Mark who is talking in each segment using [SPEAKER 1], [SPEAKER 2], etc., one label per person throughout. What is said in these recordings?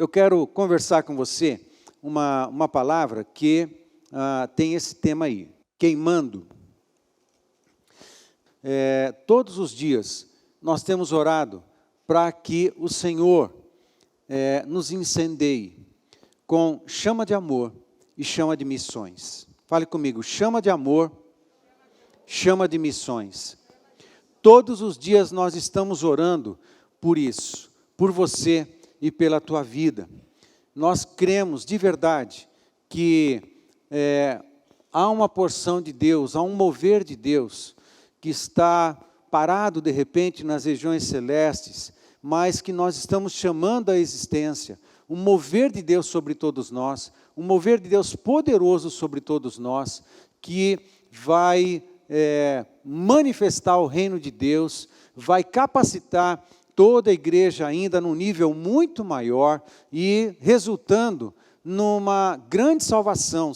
[SPEAKER 1] eu quero conversar com você uma palavra que tem esse tema aí, queimando. Todos os dias nós temos orado para que o Senhor nos incendeie com chama de amor e chama de missões. Fale comigo, chama de amor, chama de missões. Todos os dias nós estamos orando por isso, por você e pela tua vida. Nós cremos de verdade que há uma porção de Deus, há um mover de Deus que está parado de repente nas regiões celestes, mas que nós estamos chamando à existência, um mover de Deus sobre todos nós, um mover de Deus poderoso sobre todos nós, que vai manifestar o reino de Deus, vai capacitar toda a igreja ainda num nível muito maior e resultando numa grande salvação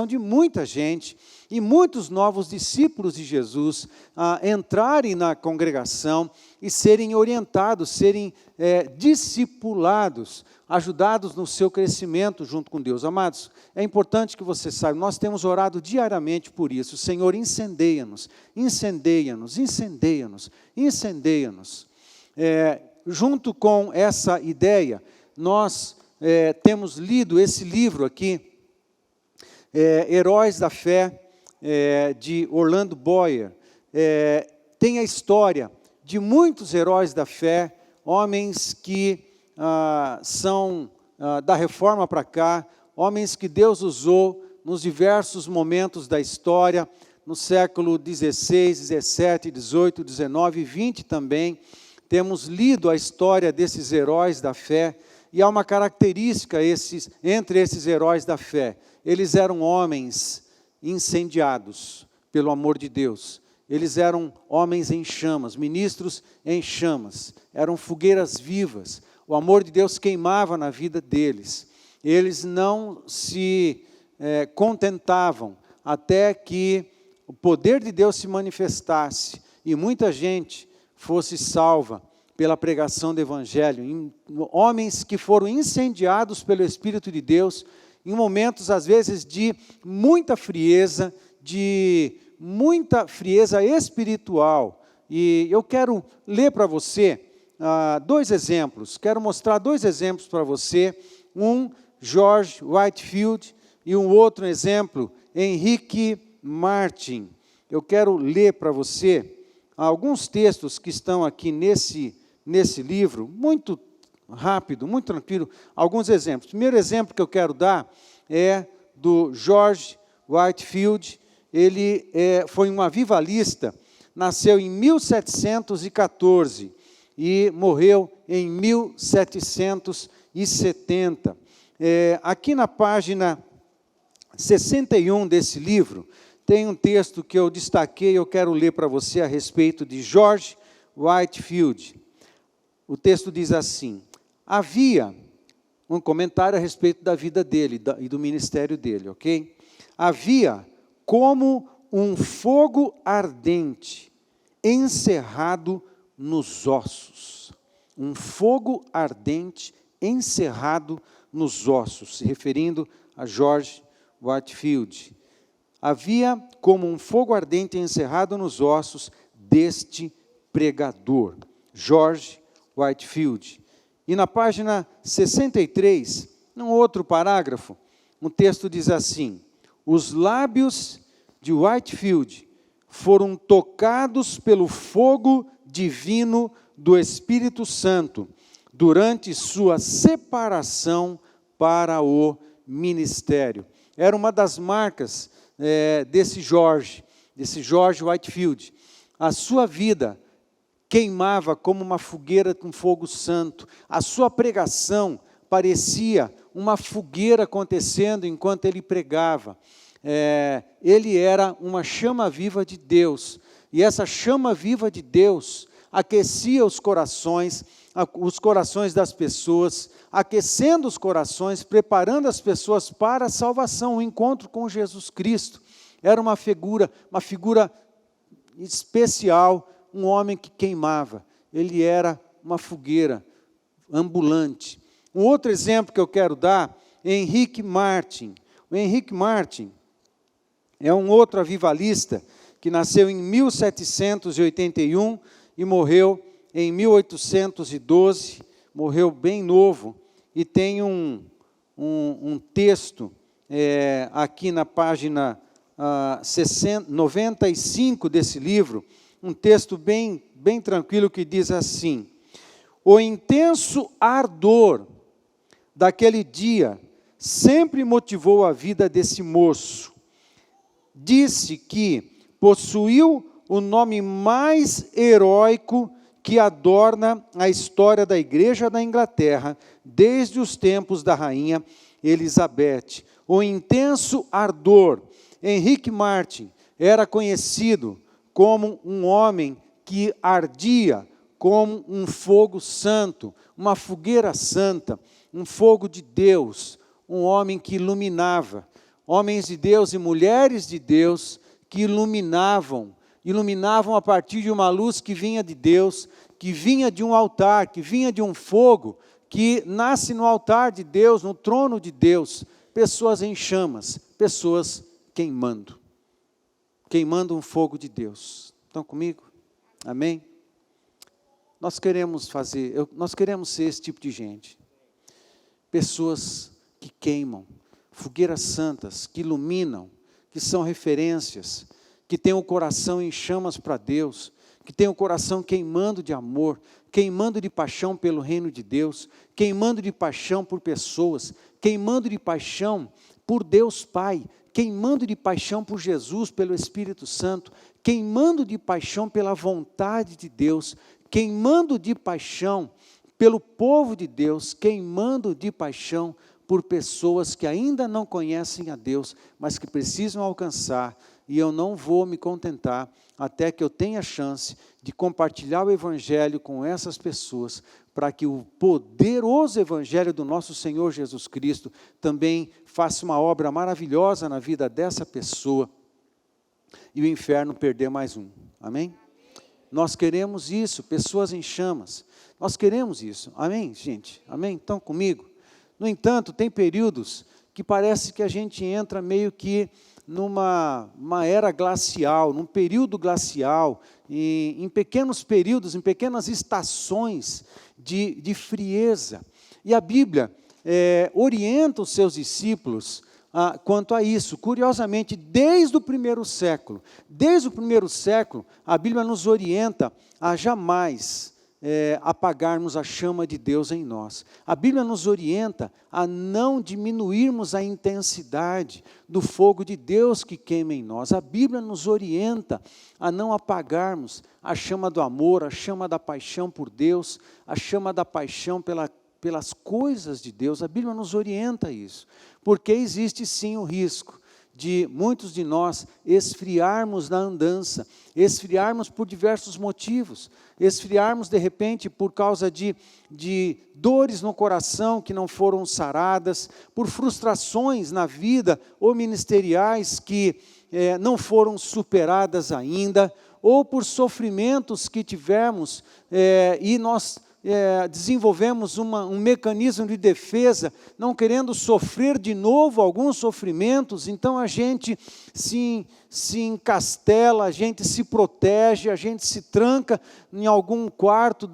[SPEAKER 1] de muita gente e muitos novos discípulos de Jesus entrarem na congregação e serem orientados, serem discipulados, ajudados no seu crescimento junto com Deus. Amados, é importante que você saiba, nós temos orado diariamente por isso. Senhor, incendeia-nos, incendeia-nos, incendeia-nos, incendeia-nos. Junto com essa ideia, nós temos lido esse livro aqui, Heróis da Fé, de Orlando Boyer. Tem a história de muitos heróis da fé, homens que são da Reforma para cá, homens que Deus usou nos diversos momentos da história, no século XVI, XVII, XVIII, XIX e XX também. Temos lido a história desses heróis da fé, e há uma característica entre esses heróis da fé. Eles eram homens incendiados pelo amor de Deus. Eles eram homens em chamas, ministros em chamas. Eram fogueiras vivas. O amor de Deus queimava na vida deles. Eles não se contentavam até que o poder de Deus se manifestasse e muita gente fosse salva pela pregação do Evangelho. Homens que foram incendiados pelo Espírito de Deus em momentos, às vezes, de muita frieza espiritual. E eu quero ler para você dois exemplos. Quero mostrar dois exemplos para você. Um, George Whitefield, e um outro exemplo, Henrique Martin. Eu quero ler para você alguns textos que estão aqui nesse livro, muito rápido, muito tranquilo, alguns exemplos. O primeiro exemplo que eu quero dar é do George Whitefield. Ele foi um avivalista, nasceu em 1714 e morreu em 1770. Aqui na página 61 desse livro, tem um texto que eu destaquei, eu quero ler para você a respeito de George Whitefield. O texto diz assim: havia um comentário a respeito da vida dele e do ministério dele, ok? Havia como um fogo ardente encerrado nos ossos. Um fogo ardente encerrado nos ossos, se referindo a George Whitefield. Havia como um fogo ardente encerrado nos ossos deste pregador, George Whitefield. E na página 63, num outro parágrafo, um texto diz assim: os lábios de Whitefield foram tocados pelo fogo divino do Espírito Santo durante sua separação para o ministério. Era uma das marcas desse George Whitefield. A sua vida queimava como uma fogueira com fogo santo. A sua pregação parecia uma fogueira acontecendo enquanto ele pregava. Ele era uma chama viva de Deus. E essa chama viva de Deus aquecia os corações das pessoas, aquecendo os corações, preparando as pessoas para a salvação, o encontro com Jesus Cristo. Era uma figura especial, um homem que queimava. Ele era uma fogueira ambulante. Um outro exemplo que eu quero dar é Henrique Martin. O Henrique Martin é um outro avivalista que nasceu em 1781 e morreu em 1812, morreu bem novo, e tem um texto aqui na página 95 desse livro, um texto bem tranquilo que diz assim: o intenso ardor daquele dia sempre motivou a vida desse moço. Disse que possuiu o nome mais heróico que adorna a história da Igreja da Inglaterra, desde os tempos da rainha Elizabeth. O intenso ardor. Henrique Martin era conhecido como um homem que ardia como um fogo santo, uma fogueira santa, um fogo de Deus, um homem que iluminava. Homens de Deus e mulheres de Deus que iluminavam a partir de uma luz que vinha de Deus, que vinha de um altar, que vinha de um fogo, que nasce no altar de Deus, no trono de Deus. Pessoas em chamas, pessoas queimando um fogo de Deus. Estão comigo? Amém? Nós queremos ser esse tipo de gente. Pessoas que queimam, fogueiras santas, que iluminam, que são referências, que têm o coração em chamas para Deus, que têm o coração queimando de amor, queimando de paixão pelo reino de Deus, queimando de paixão por pessoas, queimando de paixão por Deus Pai, queimando de paixão por Jesus, pelo Espírito Santo, queimando de paixão pela vontade de Deus, queimando de paixão pelo povo de Deus, queimando de paixão por pessoas que ainda não conhecem a Deus, mas que precisam alcançar. E eu não vou me contentar até que eu tenha chance de compartilhar o Evangelho com essas pessoas, para que o poderoso Evangelho do nosso Senhor Jesus Cristo também faça uma obra maravilhosa na vida dessa pessoa, e o inferno perder mais um. Amém? Nós queremos isso, pessoas em chamas. Nós queremos isso. Amém, gente? Amém? Estão comigo? No entanto, tem períodos que parece que a gente entra meio que numa era glacial, num período glacial, em pequenos períodos, em pequenas estações de frieza. E a Bíblia orienta os seus discípulos quanto a isso. Curiosamente, desde o primeiro século, a Bíblia nos orienta a jamais apagarmos a chama de Deus em nós. A Bíblia nos orienta a não diminuirmos a intensidade do fogo de Deus que queima em nós. A Bíblia nos orienta a não apagarmos a chama do amor, a chama da paixão por Deus, a chama da paixão pelas coisas de Deus. A Bíblia nos orienta a isso, porque existe sim o risco de muitos de nós esfriarmos na andança, esfriarmos por diversos motivos, esfriarmos de repente por causa de dores no coração que não foram saradas, por frustrações na vida ou ministeriais que não foram superadas ainda, ou por sofrimentos que tivemos e nós desenvolvemos um mecanismo de defesa, não querendo sofrer de novo alguns sofrimentos. Então a gente se encastela, a gente se protege, a gente se tranca em algum quarto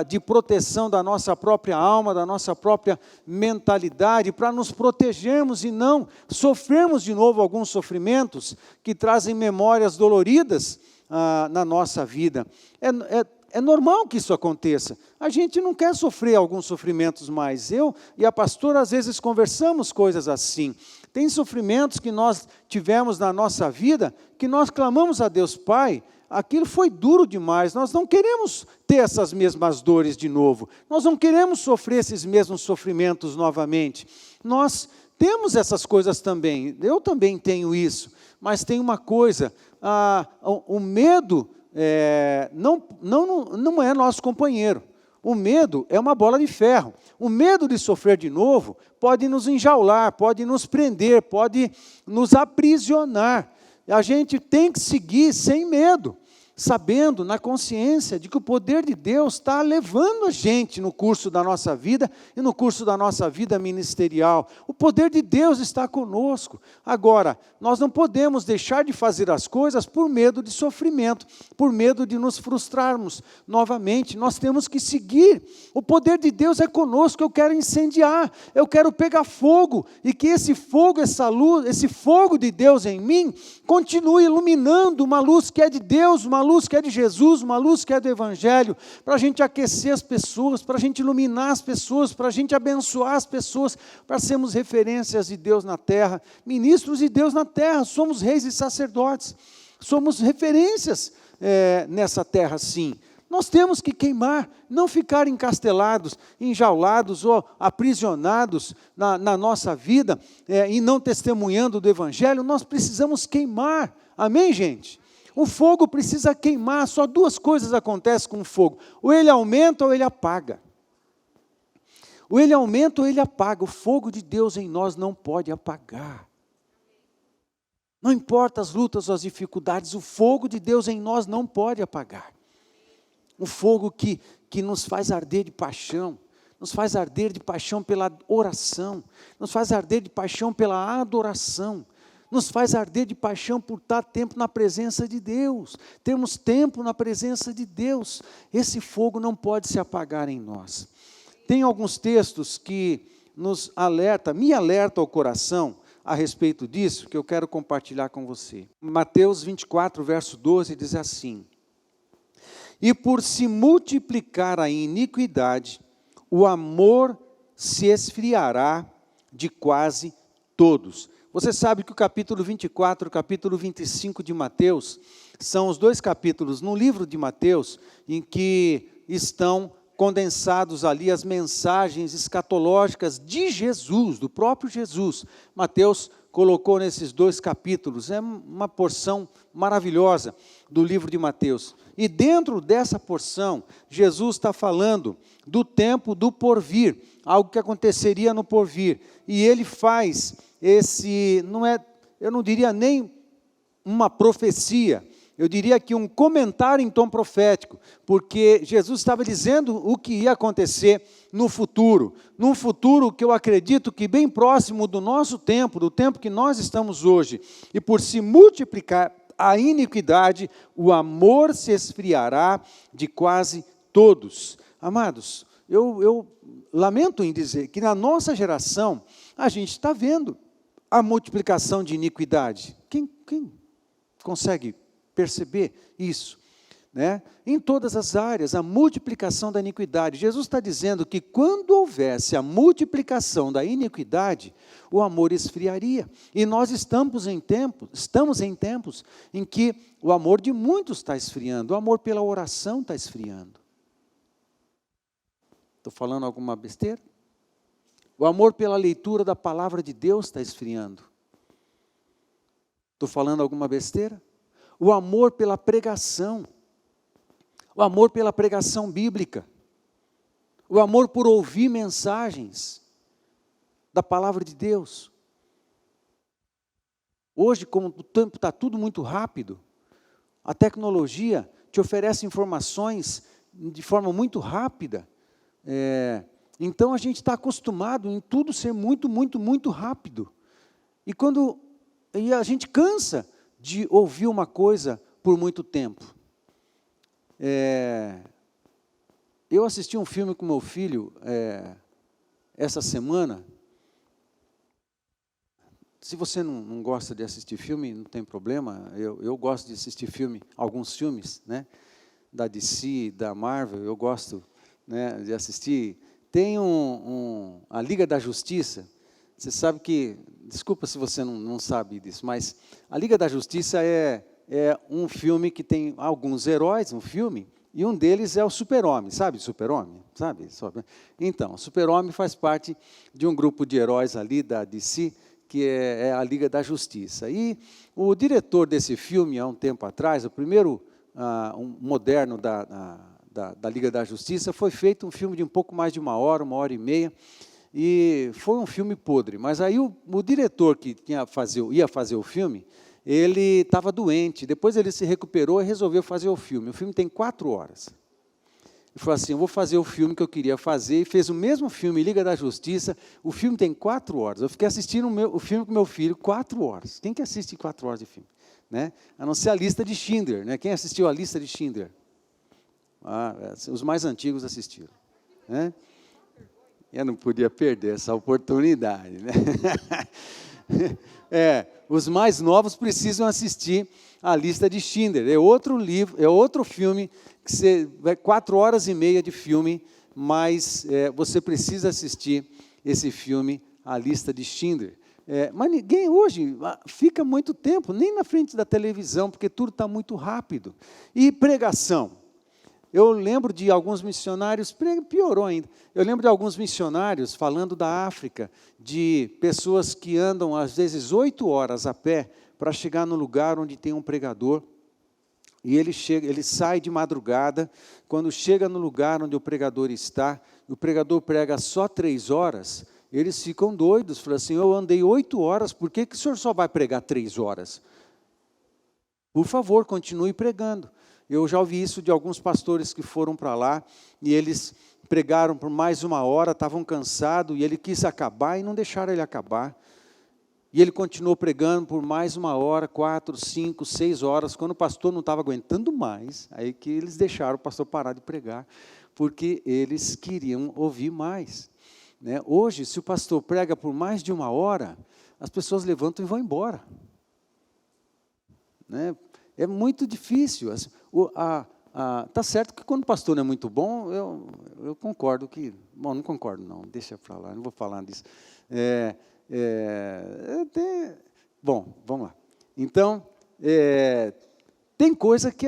[SPEAKER 1] de proteção da nossa própria alma, da nossa própria mentalidade, para nos protegermos e não sofrermos de novo alguns sofrimentos que trazem memórias doloridas na nossa vida. É normal que isso aconteça. A gente não quer sofrer alguns sofrimentos mais. Eu e a pastora, às vezes, conversamos coisas assim. Tem sofrimentos que nós tivemos na nossa vida, que nós clamamos a Deus Pai, aquilo foi duro demais, nós não queremos ter essas mesmas dores de novo. Nós não queremos sofrer esses mesmos sofrimentos novamente. Nós temos essas coisas também. Eu também tenho isso. Mas tem uma coisa, o medo não é nosso companheiro. O medo é uma bola de ferro. O medo de sofrer de novo pode nos enjaular, pode nos prender, pode nos aprisionar. A gente tem que seguir sem medo. sabendo, na consciência de que o poder de Deus está levando a gente no curso da nossa vida e no curso da nossa vida ministerial. O poder de Deus está conosco. Agora, nós não podemos deixar de fazer as coisas por medo de sofrimento, por medo de nos frustrarmos novamente. Nós temos que seguir. O poder de Deus é conosco. Eu quero incendiar, eu quero pegar fogo, e que esse fogo, essa luz, esse fogo de Deus em mim, continue iluminando uma luz que é de Deus, uma luz que é de Jesus, uma luz que é do Evangelho, para a gente aquecer as pessoas, para a gente iluminar as pessoas, para a gente abençoar as pessoas, para sermos referências de Deus na terra, ministros de Deus na terra. Somos reis e sacerdotes, somos referências nessa terra, sim. Nós temos que queimar, não ficar encastelados, enjaulados ou aprisionados na nossa vida e não testemunhando do Evangelho. Nós precisamos queimar, amém, gente? O fogo precisa queimar. Só duas coisas acontecem com o fogo: ou ele aumenta ou ele apaga. Ou ele aumenta ou ele apaga. O fogo de Deus em nós não pode apagar. Não importa as lutas ou as dificuldades, o fogo de Deus em nós não pode apagar. Um fogo que nos faz arder de paixão, nos faz arder de paixão pela oração, nos faz arder de paixão pela adoração, nos faz arder de paixão por estar tempo na presença de Deus, termos tempo na presença de Deus. Esse fogo não pode se apagar em nós. Tem alguns textos que me alertam ao coração a respeito disso, que eu quero compartilhar com você. Mateus 24, verso 12, diz assim: e por se multiplicar a iniquidade, o amor se esfriará de quase todos. Você sabe que o capítulo 24 e o capítulo 25 de Mateus são os dois capítulos no livro de Mateus em que estão condensados ali as mensagens escatológicas de Jesus, do próprio Jesus. Mateus colocou nesses dois capítulos, é uma porção maravilhosa do livro de Mateus. E dentro dessa porção, Jesus está falando do tempo do porvir, algo que aconteceria no porvir. E ele faz eu não diria nem uma profecia, eu diria que um comentário em tom profético, porque Jesus estava dizendo o que ia acontecer no futuro, num futuro que eu acredito que bem próximo do nosso tempo, do tempo que nós estamos hoje. E por se multiplicar a iniquidade, o amor se esfriará de quase todos. Amados, eu lamento em dizer que na nossa geração, a gente está vendo a multiplicação de iniquidade. Quem consegue perceber isso? Né? Em todas as áreas, a multiplicação da iniquidade. Jesus está dizendo que quando houvesse a multiplicação da iniquidade, o amor esfriaria. E nós estamos em tempos em que o amor de muitos está esfriando, o amor pela oração está esfriando. Estou falando alguma besteira? O amor pela leitura da palavra de Deus está esfriando. Estou falando alguma besteira? O amor pela pregação. O amor pela pregação bíblica. O amor por ouvir mensagens da palavra de Deus. Hoje, como o tempo está tudo muito rápido, a tecnologia te oferece informações de forma muito rápida. Então, a gente está acostumado em tudo ser muito, muito, muito rápido. E a gente cansa de ouvir uma coisa por muito tempo. Eu assisti um filme com meu filho essa semana. Se você não gosta de assistir filme, não tem problema. Eu gosto de assistir alguns filmes, né, da DC, da Marvel, eu gosto, né, de assistir. Tem a Liga da Justiça. Você sabe que, desculpa se você não sabe disso, mas a Liga da Justiça é um filme que tem alguns heróis, e um deles é o Super-Homem. Sabe o Super-Homem? Sabe? Então, o Super-Homem faz parte de um grupo de heróis ali da DC, que é a Liga da Justiça. E o diretor desse filme, há um tempo atrás, o primeiro moderno da Liga da Justiça, foi feito um filme de um pouco mais de 1 hora e meia, e foi um filme podre. Mas aí o diretor que ia fazer o filme, ele estava doente, depois ele se recuperou e resolveu fazer o filme. O filme tem 4 horas. Ele falou assim, eu vou fazer o filme que eu queria fazer, e fez o mesmo filme, Liga da Justiça. O filme tem 4 horas. Eu fiquei assistindo o filme com meu filho, 4 horas. Quem que assiste 4 horas de filme? Né? A não ser a lista de Schindler. Né? Quem assistiu a lista de Schindler? Os mais antigos assistiram. Né? Eu não podia perder essa oportunidade. Né? Os mais novos precisam assistir a lista de Schindler. É outro livro, é outro filme, que você vai 4 horas e meia de filme, mas você precisa assistir esse filme, a lista de Schindler. Mas ninguém hoje fica muito tempo, nem na frente da televisão, porque tudo está muito rápido. E pregação. Eu lembro de alguns missionários, piorou ainda, eu lembro de alguns missionários falando da África, de pessoas que andam, às vezes, 8 horas a pé, para chegar no lugar onde tem um pregador, e ele sai de madrugada, quando chega no lugar onde o pregador está, o pregador prega só 3 horas, eles ficam doidos, falam assim, eu andei 8 horas, por que o senhor só vai pregar 3 horas? Por favor, continue pregando. Eu já ouvi isso de alguns pastores que foram para lá, e eles pregaram por mais 1 hora, estavam cansados, e ele quis acabar, e não deixaram ele acabar. E ele continuou pregando por mais 1 hora, 4, 5, 6 horas, quando o pastor não estava aguentando mais, aí que eles deixaram o pastor parar de pregar, porque eles queriam ouvir mais. Né? Hoje, se o pastor prega por mais de 1 hora, as pessoas levantam e vão embora. Né? É muito difícil. Tá certo que quando o pastor não é muito bom, eu concordo que... Bom, não concordo não, deixa para lá, não vou falar disso. Bom, vamos lá. Então, tem coisa que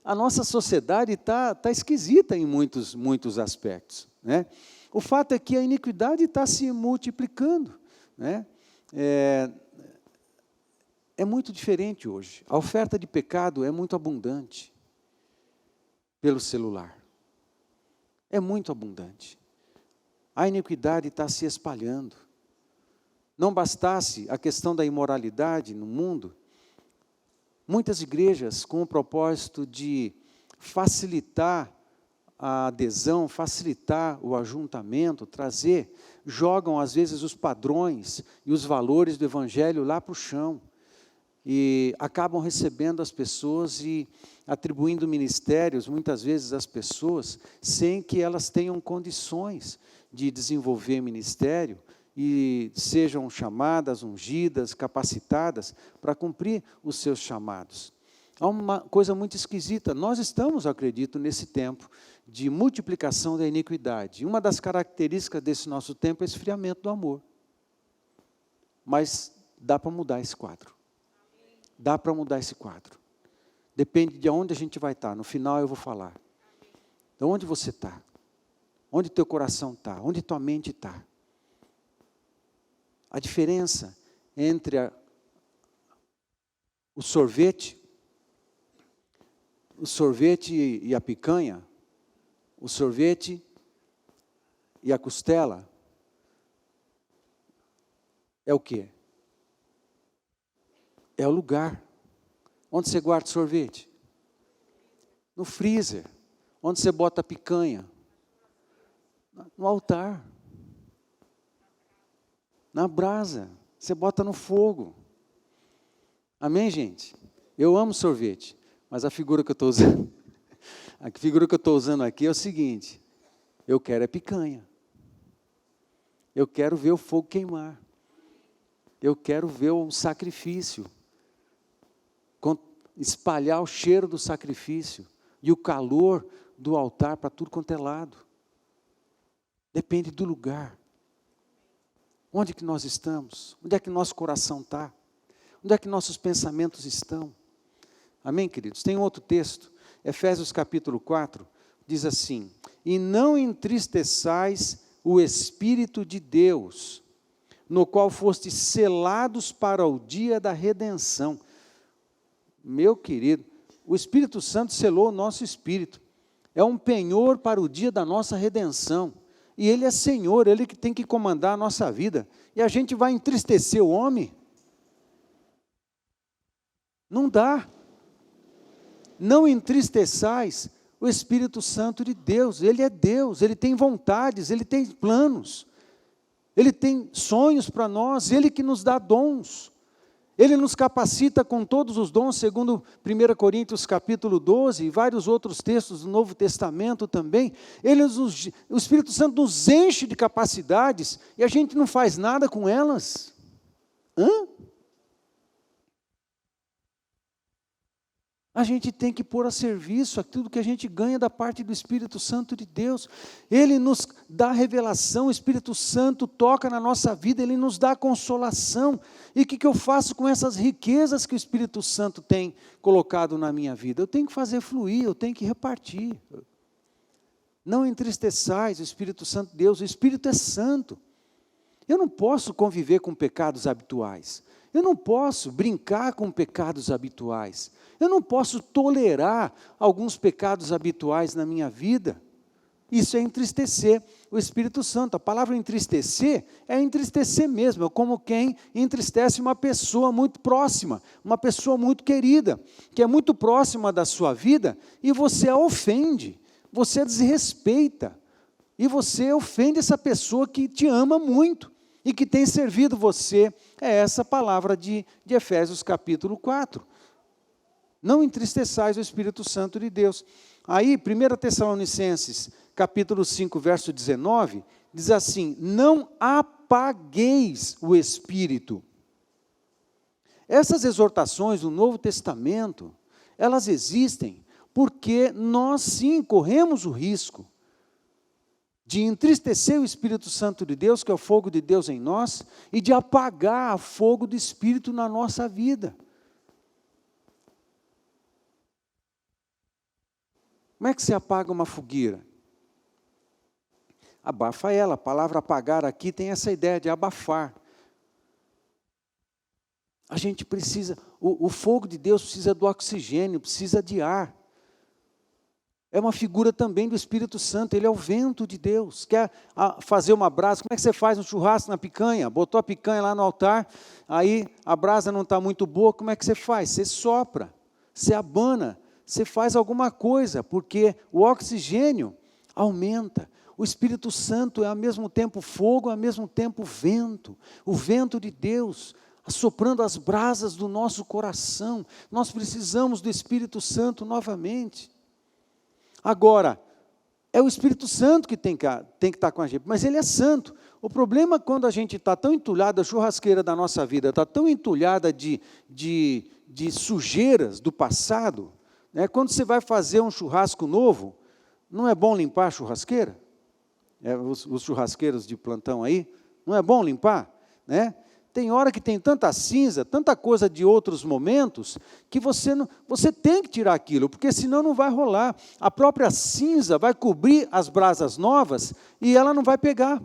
[SPEAKER 1] a nossa sociedade está esquisita em muitos aspectos. Né? O fato é que a iniquidade está se multiplicando. Né? É muito diferente hoje. A oferta de pecado é muito abundante pelo celular. É muito abundante. A iniquidade está se espalhando. Não bastasse a questão da imoralidade no mundo, muitas igrejas, com o propósito de facilitar a adesão, facilitar o ajuntamento, jogam às vezes os padrões e os valores do evangelho lá para o chão. E acabam recebendo as pessoas e atribuindo ministérios, muitas vezes, às pessoas, sem que elas tenham condições de desenvolver ministério e sejam chamadas, ungidas, capacitadas para cumprir os seus chamados. Há uma coisa muito esquisita. Nós estamos, acredito, nesse tempo de multiplicação da iniquidade. Uma das características desse nosso tempo é o esfriamento do amor. Mas dá para mudar esse quadro. Dá para mudar esse quadro. Depende de onde a gente vai estar. No final eu vou falar. De onde você está? Onde teu coração está? Onde tua mente está? A diferença entre o sorvete e a picanha, o sorvete e a costela, é o quê? É o lugar. Onde você guarda o sorvete? No freezer. Onde você bota a picanha? No altar. Na brasa. Você bota no fogo. Amém, gente? Eu amo sorvete, mas a figura que eu estou usando, aqui é o seguinte: eu quero picanha. Eu quero ver o fogo queimar. Eu quero ver o sacrifício. Espalhar o cheiro do sacrifício e o calor do altar para tudo quanto é lado. Depende do lugar. Onde que nós estamos? Onde é que nosso coração está? Onde é que nossos pensamentos estão? Amém, queridos? Tem outro texto, Efésios capítulo 4, diz assim: e não entristeçais o Espírito de Deus, no qual fostes selados para o dia da redenção. Meu querido, o Espírito Santo selou o nosso espírito. É um penhor para o dia da nossa redenção. E Ele é Senhor, Ele que tem que comandar a nossa vida. E a gente vai entristecer o homem? Não dá. Não entristeçais o Espírito Santo de Deus. Ele é Deus, Ele tem vontades, Ele tem planos. Ele tem sonhos para nós, Ele que nos dá dons. Ele nos capacita com todos os dons, segundo 1 Coríntios capítulo 12, e vários outros textos do Novo Testamento também. O Espírito Santo nos enche de capacidades e a gente não faz nada com elas. A gente tem que pôr a serviço aquilo que a gente ganha da parte do Espírito Santo de Deus. Ele nos dá revelação, o Espírito Santo toca na nossa vida, Ele nos dá consolação. E o que eu faço com essas riquezas que o Espírito Santo tem colocado na minha vida? Eu tenho que fazer fluir, eu tenho que repartir. Não entristeçais o Espírito Santo de Deus, o Espírito é santo. Eu não posso conviver com pecados habituais. Eu não posso brincar com pecados habituais. Eu não posso tolerar alguns pecados habituais na minha vida. Isso é entristecer o Espírito Santo. A palavra entristecer é entristecer mesmo. É como quem entristece uma pessoa muito próxima, uma pessoa muito querida, que é muito próxima da sua vida, e você a ofende, você a desrespeita, e você ofende essa pessoa que te ama muito e que tem servido você. É essa palavra de Efésios capítulo 4. Não entristeçais o Espírito Santo de Deus. Aí, 1 Tessalonicenses, capítulo 5, verso 19, diz assim: não apagueis o Espírito. Essas exortações do Novo Testamento, elas existem porque nós sim corremos o risco de entristecer o Espírito Santo de Deus, que é o fogo de Deus em nós, e de apagar o fogo do Espírito na nossa vida. Como é que se apaga uma fogueira? Abafa ela. A palavra apagar aqui tem essa ideia de abafar. A gente precisa, o fogo de Deus precisa do oxigênio, precisa de ar. É uma figura também do Espírito Santo, Ele é o vento de Deus. Quer fazer uma brasa, como é que você faz um churrasco na picanha? Botou a picanha lá no altar, aí a brasa não está muito boa, como é que você faz? Você sopra, você abana, você faz alguma coisa, porque o oxigênio aumenta. O Espírito Santo é ao mesmo tempo fogo, ao mesmo tempo vento. O vento de Deus, assoprando as brasas do nosso coração. Nós precisamos do Espírito Santo novamente. Agora, é o Espírito Santo que tem que estar com a gente, mas Ele é santo. O problema é quando a gente está tão entulhado, a churrasqueira da nossa vida está tão entulhada de sujeiras do passado, né? Quando você vai fazer um churrasco novo, não é bom limpar a churrasqueira? Os churrasqueiros de plantão aí, não é bom limpar? Né? Tem hora que tem tanta cinza, tanta coisa de outros momentos, que você tem que tirar aquilo, porque senão não vai rolar. A própria cinza vai cobrir as brasas novas e ela não vai pegar.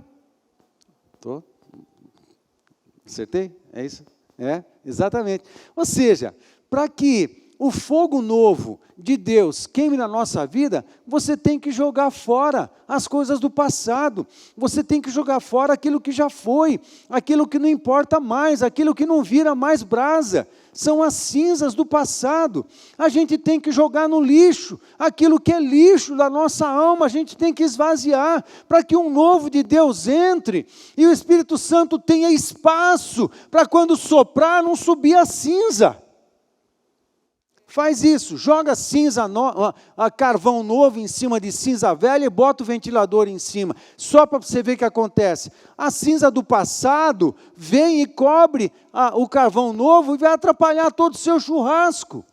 [SPEAKER 1] Acertei? É isso? É, exatamente. Ou seja, para que o fogo novo de Deus queime na nossa vida, você tem que jogar fora as coisas do passado, você tem que jogar fora aquilo que já foi, aquilo que não importa mais, aquilo que não vira mais brasa, são as cinzas do passado. A gente tem que jogar no lixo, aquilo que é lixo da nossa alma, a gente tem que esvaziar, para que um novo de Deus entre, e o Espírito Santo tenha espaço, para quando soprar, não subir a cinza. Faz isso, joga carvão novo em cima de cinza velha e bota o ventilador em cima, só para você ver o que acontece. A cinza do passado vem e cobre o carvão novo e vai atrapalhar todo o seu churrasco.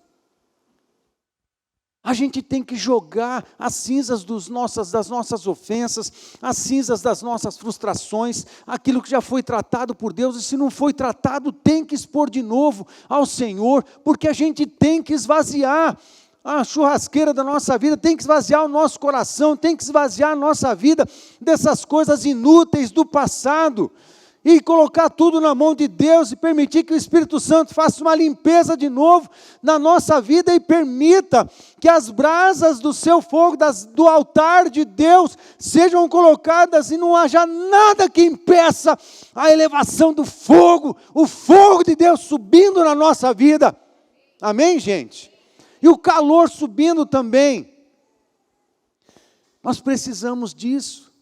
[SPEAKER 1] A gente tem que jogar as cinzas das nossas ofensas, as cinzas das nossas frustrações, aquilo que já foi tratado por Deus, e se não foi tratado, tem que expor de novo ao Senhor, porque a gente tem que esvaziar a churrasqueira da nossa vida, tem que esvaziar o nosso coração, tem que esvaziar a nossa vida dessas coisas inúteis do passado, e colocar tudo na mão de Deus, e permitir que o Espírito Santo faça uma limpeza de novo na nossa vida, e permita que as brasas do seu fogo, do altar de Deus, sejam colocadas, e não haja nada que impeça a elevação do fogo, o fogo de Deus subindo na nossa vida. Amém, gente? E o calor subindo também. Nós precisamos disso.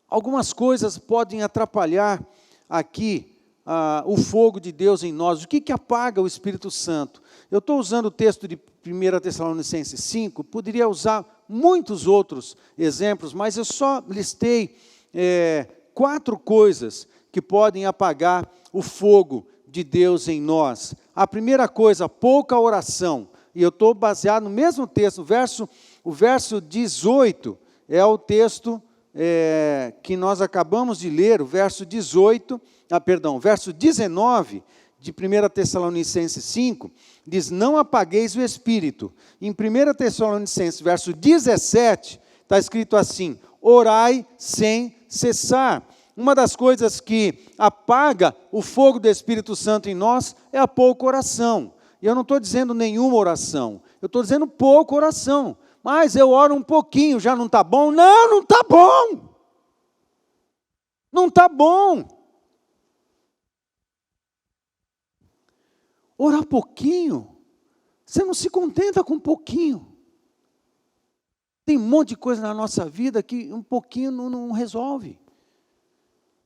[SPEAKER 1] Algumas coisas podem atrapalhar aqui o fogo de Deus em nós. O que apaga o Espírito Santo? Eu estou usando o texto de 1 Tessalonicenses 5, poderia usar muitos outros exemplos, mas eu só listei 4 coisas que podem apagar o fogo de Deus em nós. A primeira coisa, pouca oração. E eu estou baseado no mesmo texto, o verso 18 é o texto que nós acabamos de ler, o verso 19 de 1 Tessalonicenses 5, diz, não apagueis o Espírito. Em 1 Tessalonicenses, verso 17, está escrito assim, orai sem cessar. Uma das coisas que apaga o fogo do Espírito Santo em nós é a pouca oração. E eu não estou dizendo nenhuma oração, eu estou dizendo pouca oração. Mas eu oro um pouquinho, já não está bom? Não, não está bom. Não está bom. Orar pouquinho, você não se contenta com pouquinho. Tem um monte de coisa na nossa vida que um pouquinho não resolve.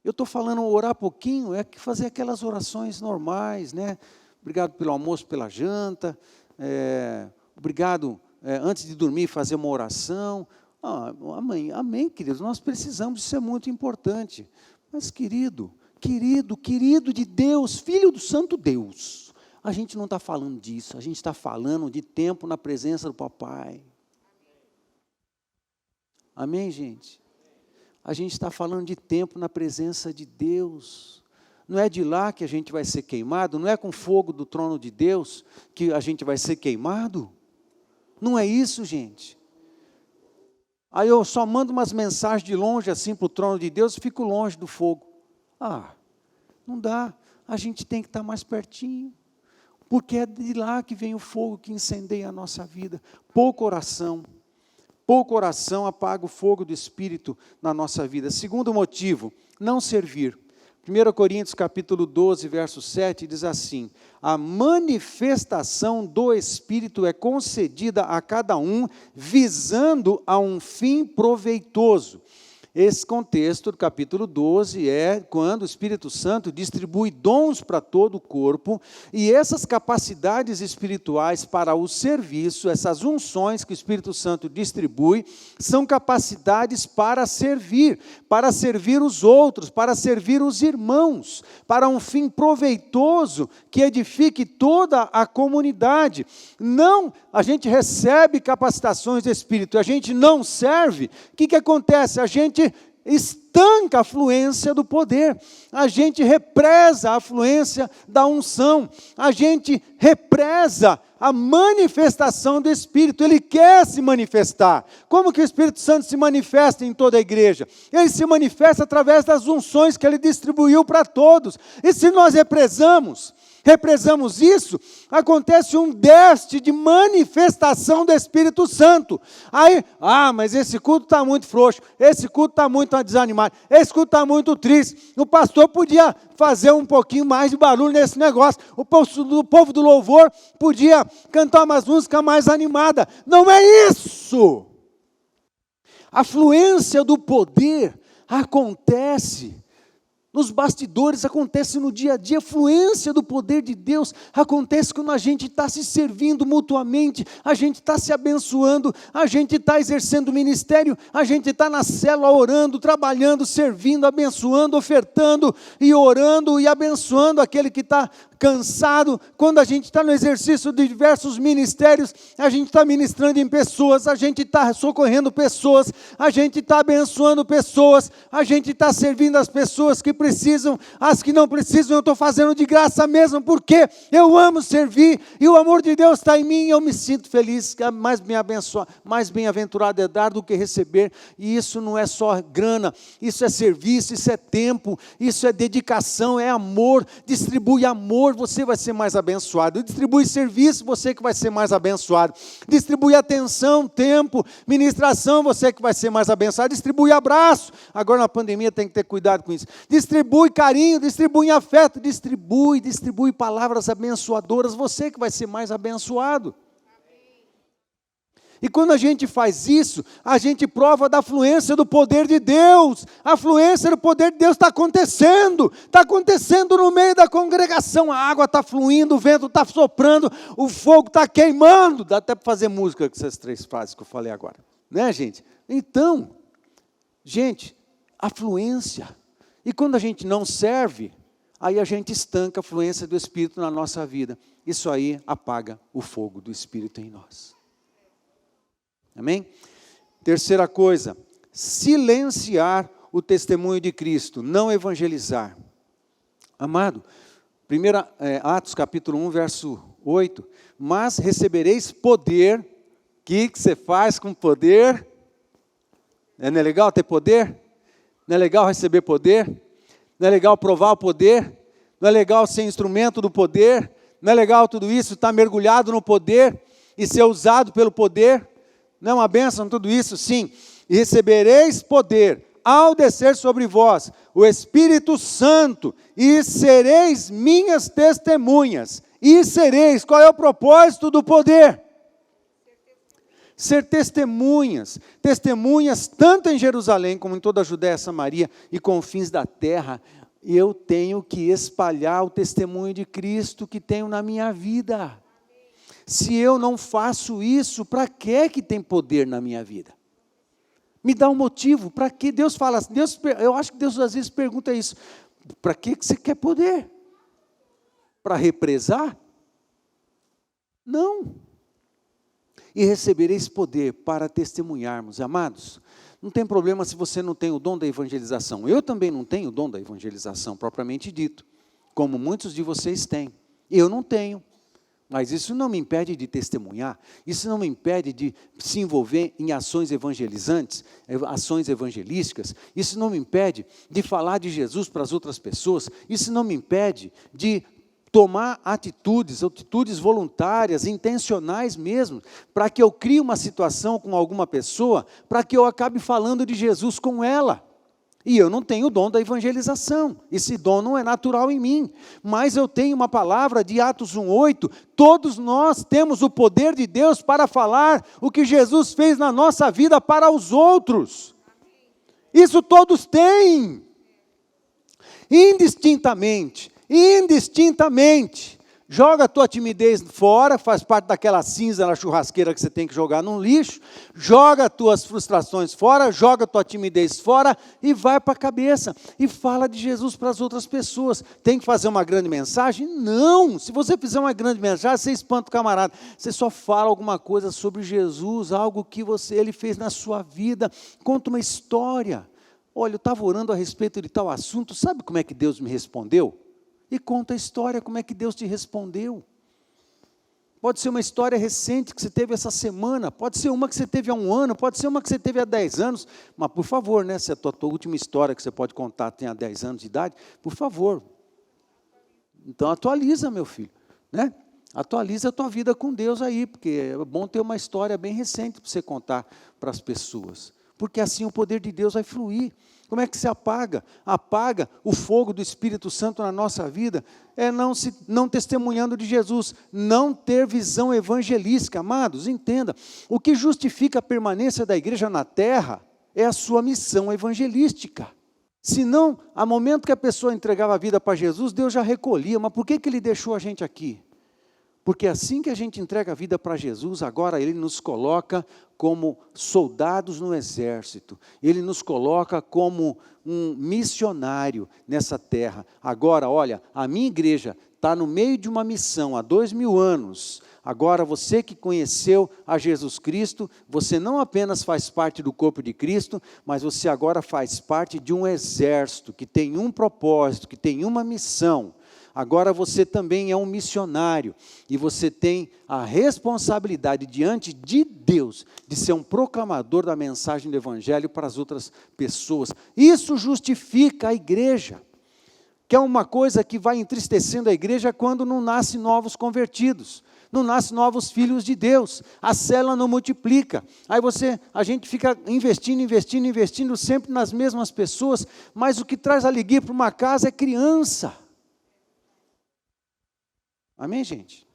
[SPEAKER 1] Eu estou falando orar pouquinho, é fazer aquelas orações normais, né? Obrigado pelo almoço, pela janta, obrigado antes de dormir fazer uma oração. Amém, queridos, nós precisamos, isso é muito importante. Mas querido de Deus, filho do santo Deus, a gente não está falando disso, a gente está falando de tempo na presença do papai. Amém, gente? A gente está falando de tempo na presença de Deus. Não é de lá que a gente vai ser queimado, não é com fogo do trono de Deus que a gente vai ser queimado. Não é isso, gente. Aí eu só mando umas mensagens de longe assim para o trono de Deus e fico longe do fogo. Não dá. A gente tem que estar mais pertinho. Porque é de lá que vem o fogo que incendeia a nossa vida. Pouca oração apaga o fogo do Espírito na nossa vida. Segundo motivo, não servir. 1 Coríntios capítulo 12, verso 7, diz assim, a manifestação do Espírito é concedida a cada um, visando a um fim proveitoso. Esse contexto do capítulo 12 é quando o Espírito Santo distribui dons para todo o corpo, e essas capacidades espirituais para o serviço, essas unções que o Espírito Santo distribui, são capacidades para servir os outros, para servir os irmãos, para um fim proveitoso que edifique toda a comunidade. Não, a gente recebe capacitações do Espírito, a gente não serve, o que acontece? A gente estanca a fluência do poder, a gente represa a fluência da unção, a gente represa a manifestação do Espírito. Ele quer se manifestar. Como que o Espírito Santo se manifesta em toda a igreja? Ele se manifesta através das unções que ele distribuiu para todos. E se nós represamos isso, acontece um déficit de manifestação do Espírito Santo. Aí, mas esse culto está muito frouxo, esse culto está muito desanimado, esse culto está muito triste, o pastor podia fazer um pouquinho mais de barulho nesse negócio, o povo do louvor podia cantar umas músicas mais animadas. Não é isso! A fluência do poder acontece nos bastidores, acontece no dia a dia. A fluência do poder de Deus acontece quando a gente está se servindo mutuamente, a gente está se abençoando, a gente está exercendo o ministério, a gente está na célula orando, trabalhando, servindo, abençoando, ofertando e orando e abençoando aquele que está cansado. Quando a gente está no exercício de diversos ministérios, a gente está ministrando em pessoas, a gente está socorrendo pessoas, a gente está abençoando pessoas, a gente está servindo as pessoas que precisam, as que não precisam, eu estou fazendo de graça mesmo, porque eu amo servir, e o amor de Deus está em mim, e eu me sinto feliz, mais bem-aventurado é dar do que receber, e isso não é só grana, isso é serviço, isso é tempo, isso é dedicação, é amor, distribui amor, você vai ser mais abençoado. Distribui serviço, você que vai ser mais abençoado. Distribui atenção, tempo, ministração, você que vai ser mais abençoado. Distribui abraço. Agora na pandemia tem que ter cuidado com isso. Distribui carinho, distribui afeto, distribui palavras abençoadoras, você que vai ser mais abençoado. E quando a gente faz isso, a gente prova da fluência do poder de Deus. A fluência do poder de Deus está acontecendo no meio da congregação. A água está fluindo, o vento está soprando, o fogo está queimando. Dá até para fazer música com essas 3 frases que eu falei agora. Né, gente? Então, gente, a fluência. E quando a gente não serve, aí a gente estanca a fluência do Espírito na nossa vida. Isso aí apaga o fogo do Espírito em nós. Amém? Terceira coisa, silenciar o testemunho de Cristo, não evangelizar. Amado, Atos capítulo 1, verso 8, mas recebereis poder. O que você faz com poder? Não é legal ter poder? Não é legal receber poder? Não é legal provar o poder? Não é legal ser instrumento do poder? Não é legal tudo isso, estar mergulhado no poder e ser usado pelo poder? Não é uma bênção tudo isso? Sim. E recebereis poder ao descer sobre vós o Espírito Santo, e sereis minhas testemunhas. E sereis, qual é o propósito do poder? Ser testemunhas. Testemunhas tanto em Jerusalém como em toda a Judéia, Samaria e confins da terra. Eu tenho que espalhar o testemunho de Cristo que tenho na minha vida. Se eu não faço isso, para que tem poder na minha vida? Me dá um motivo, para que Deus fala, eu acho que Deus às vezes pergunta isso, para que você quer poder? Para represar? Não. E recebereis poder para testemunharmos, amados. Não tem problema se você não tem o dom da evangelização. Eu também não tenho o dom da evangelização, propriamente dito, como muitos de vocês têm. Eu não tenho. Mas isso não me impede de testemunhar, isso não me impede de se envolver em ações evangelizantes, ações evangelísticas, isso não me impede de falar de Jesus para as outras pessoas, isso não me impede de tomar atitudes voluntárias, intencionais mesmo, para que eu crie uma situação com alguma pessoa, para que eu acabe falando de Jesus com ela. E eu não tenho o dom da evangelização, esse dom não é natural em mim, mas eu tenho uma palavra de Atos 1,8, todos nós temos o poder de Deus para falar o que Jesus fez na nossa vida para os outros. Isso todos têm, indistintamente. Joga a tua timidez fora, faz parte daquela cinza na churrasqueira que você tem que jogar no lixo, joga as tuas frustrações fora, joga a tua timidez fora e vai para a cabeça, e fala de Jesus para as outras pessoas. Tem que fazer uma grande mensagem? Não! Se você fizer uma grande mensagem, você espanta o camarada. Você só fala alguma coisa sobre Jesus, algo que ele fez na sua vida, conta uma história. Olha, eu estava orando a respeito de tal assunto, sabe como é que Deus me respondeu? E conta a história, como é que Deus te respondeu. Pode ser uma história recente que você teve essa semana, pode ser uma que você teve há 1 ano, pode ser uma que você teve há 10 anos, mas por favor, né, se a tua última história que você pode contar tem há 10 anos de idade, por favor. Então atualiza, meu filho, né? Atualiza a tua vida com Deus aí, porque é bom ter uma história bem recente para você contar para as pessoas. Porque assim o poder de Deus vai fluir. Como é que se apaga? Apaga o fogo do Espírito Santo na nossa vida, é não testemunhando de Jesus, não ter visão evangelística. Amados, entenda, o que justifica a permanência da igreja na terra é a sua missão evangelística. Senão, a momento que a pessoa entregava a vida para Jesus, Deus já recolhia. Mas por que Ele deixou a gente aqui? Porque assim que a gente entrega a vida para Jesus, agora Ele nos coloca como soldados no exército. Ele nos coloca como um missionário nessa terra. Agora, olha, a minha igreja está no meio de uma missão há 2000 anos. Agora, você que conheceu a Jesus Cristo, você não apenas faz parte do corpo de Cristo, mas você agora faz parte de um exército que tem um propósito, que tem uma missão. Agora você também é um missionário e você tem a responsabilidade diante de Deus de ser um proclamador da mensagem do Evangelho para as outras pessoas. Isso justifica a igreja. que é uma coisa que vai entristecendo a igreja quando não nasce novos convertidos, não nasce novos filhos de Deus, a célula não multiplica, aí a gente fica investindo sempre nas mesmas pessoas, mas o que traz alegria para uma casa é criança. Amém, gente?